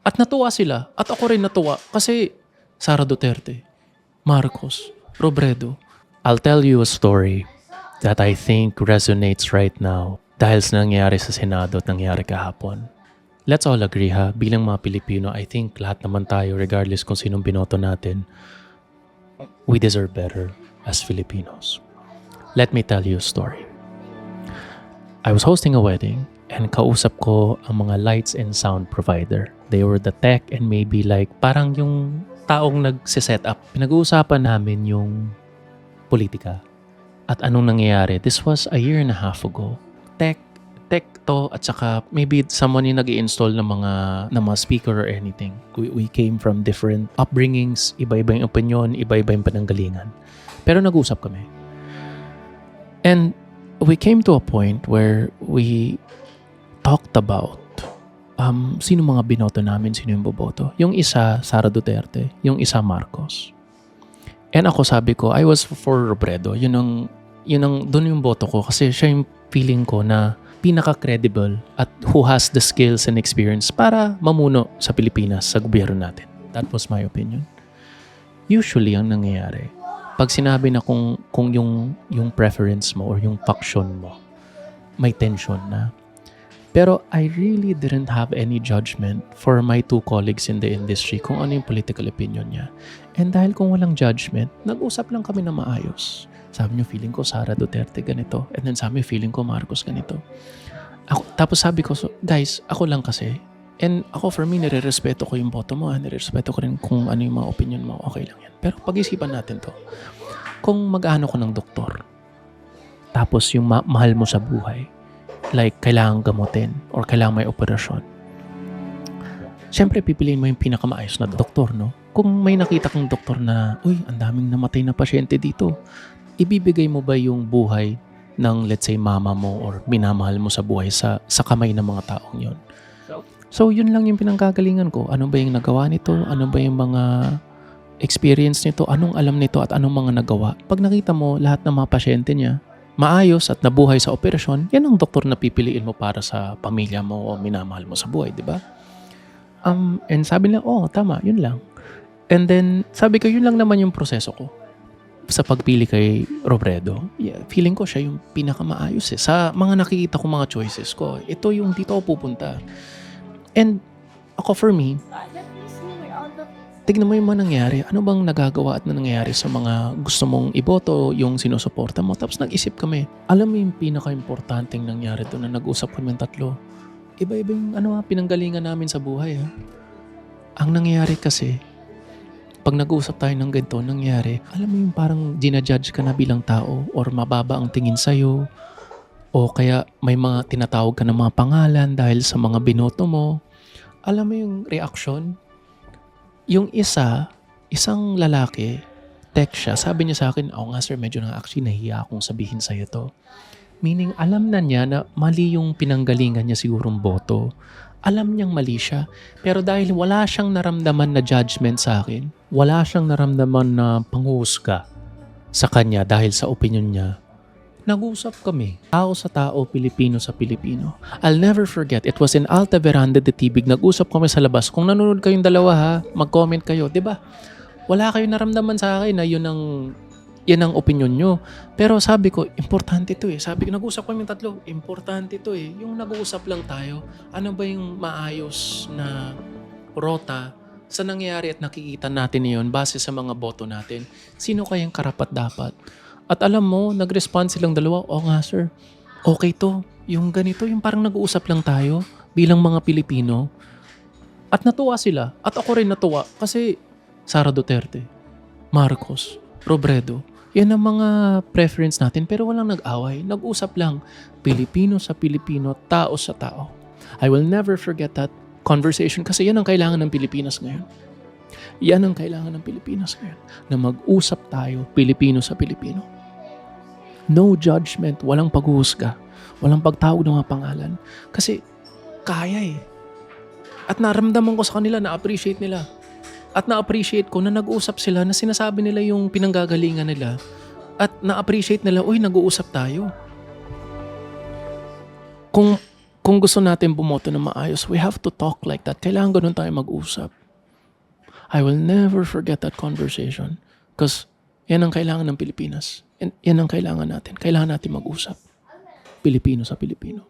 At natuwa sila. At ako rin natuwa. Kasi Sara Duterte, Marcos, Robredo. I'll tell you a story that I think resonates right now dahil sa nangyari sa Senado at nangyari kahapon. Let's all agree ha, bilang mga Pilipino, I think lahat naman tayo, regardless kung sinong binoto natin, we deserve better as Filipinos. Let me tell you a story. I was hosting a wedding and kausap ko ang mga lights and sound provider. They were the tech and maybe like parang yung taong nagsiset up. Pinag-uusapan namin yung politika at anong nangyayari. This was a year and a half ago. Tech to at saka maybe someone yung nag-i-install ng mga speaker or anything. We came from different upbringings, iba-iba yung opinion, iba-iba yung pananggalingan. Pero nag-usap kami. And we came to a point where we talked about sino mga binoto namin, sino yung boboto. Yung isa, Sara Duterte. Yung isa, Marcos. And ako sabi ko, I was for Robredo. Yun ang doon yung boto ko kasi siya yung feeling ko na pinaka-credible at who has the skills and experience para mamuno sa Pilipinas, sa gobyerno natin. That was my opinion. Usually, ang nangyayari, pag sinabi na kung yung preference mo or yung faction mo, may tension na. Pero I really didn't have any judgment for my two colleagues in the industry kung ano yung political opinion niya. And dahil kung walang judgment, nag-usap lang kami na maayos. Sabi niyo, feeling ko Sara Duterte ganito. And then sabi, feeling ko Marcos ganito. Tapos sabi ko, so, guys, ako lang kasi. And ako, for me, nire-respeto ko yung boto mo. Nire-respeto ko rin kung ano yung mga opinion mo. Okay lang yan. Pero pag-isipan natin to. Kung mag-ano ko ng doktor, tapos yung mahal mo sa buhay, like kailangan gamutin or kailangan may operasyon, syempre pipiliin mo yung pinakamaayos na doktor, no? Kung may nakita kang doktor na, uy, ang daming namatay na pasyente dito, ibibigay mo ba yung buhay ng, let's say, mama mo or minamahal mo sa buhay sa kamay ng mga taong yon? So, yun lang yung pinanggagalingan ko. Ano ba yung nagawa nito? Ano ba yung mga experience nito? Anong alam nito at anong mga nagawa? Pag nakita mo lahat ng mga pasyente niya, maayos at nabuhay sa operasyon, yan ang doktor na pipiliin mo para sa pamilya mo o minamahal mo sa buhay, di ba? And sabi nila, tama, yun lang. And then, sabi ko, yun lang naman yung proseso ko sa pagpili kay Robredo. Yeah, feeling ko siya yung pinakamaayos eh. Sa mga nakikita ko mga choices ko, ito yung dito ako pupunta. And ako, for me, tignan mo yung mga nangyari. Ano bang nagagawa at nangyayari sa mga gusto mong iboto, yung sinusuporta mo. Tapos nag-isip kami. Alam mo yung pinaka-importanting nangyari doon na nag-usap kami yung tatlo. Iba-iba yung pinanggalingan namin sa buhay. Ha? Ang nangyayari kasi, pag nag-uusap tayo ng ganito, nangyari, alam mo yung parang ginajudge ka na bilang tao or mababa ang tingin sa'yo o kaya may mga tinatawag ka ng mga pangalan dahil sa mga binoto mo. Alam mo yung reaction? Yung isang lalaki, text siya, sabi niya sa akin, nga sir, medyo actually nahiya akong sabihin sa'yo to. Meaning, alam na niya na mali yung pinanggalingan niya sigurong boto. Alam niyang mali siya. Pero dahil wala siyang naramdaman na judgment sa akin, wala siyang naramdaman na panghuhusga sa kanya dahil sa opinion niya, nag-usap kami. Tao sa tao, Pilipino sa Pilipino. I'll never forget, it was in Alta Veranda de Tibig. Nag-usap kami sa labas. Kung nanonood kayong dalawa ha, mag-comment kayo. Diba? Wala kayong naramdaman sa akin na yan ang opinion nyo. Pero sabi ko, importante to eh. Sabi ko, nag-usap kami yung tatlo, importante to eh. Yung nag-uusap lang tayo, ano ba yung maayos na rota sa nangyayari at nakikita natin yun base sa mga boto natin. Sino kayang karapat-dapat? At alam mo, nag-respond silang dalawa, nga sir, okay to. Yung ganito, yung parang nag-uusap lang tayo bilang mga Pilipino. At natuwa sila. At ako rin natuwa kasi Sara Duterte, Marcos, Robredo, yan ang mga preference natin pero walang nag-away. Nag-usap lang. Pilipino sa Pilipino, tao sa tao. I will never forget that conversation kasi yan ang kailangan ng Pilipinas ngayon. Yan ang kailangan ng Pilipinas ngayon. Na mag-usap tayo, Pilipino sa Pilipino. No judgment, walang paghuhusga, walang pagtawag ng mga pangalan. Kasi kaya eh. At naramdaman ko sa kanila, na-appreciate nila. At na-appreciate ko na nag-uusap sila, na sinasabi nila yung pinanggagalingan nila. At na-appreciate nila, nag-uusap tayo. Kung kung gusto natin bumoto na maayos, we have to talk like that. Kailangan ganun tayo mag-usap. I will never forget that conversation. Because yan ang kailangan ng Pilipinas. Yan ang kailangan natin. Kailangan natin mag-usap. Pilipino sa Pilipino.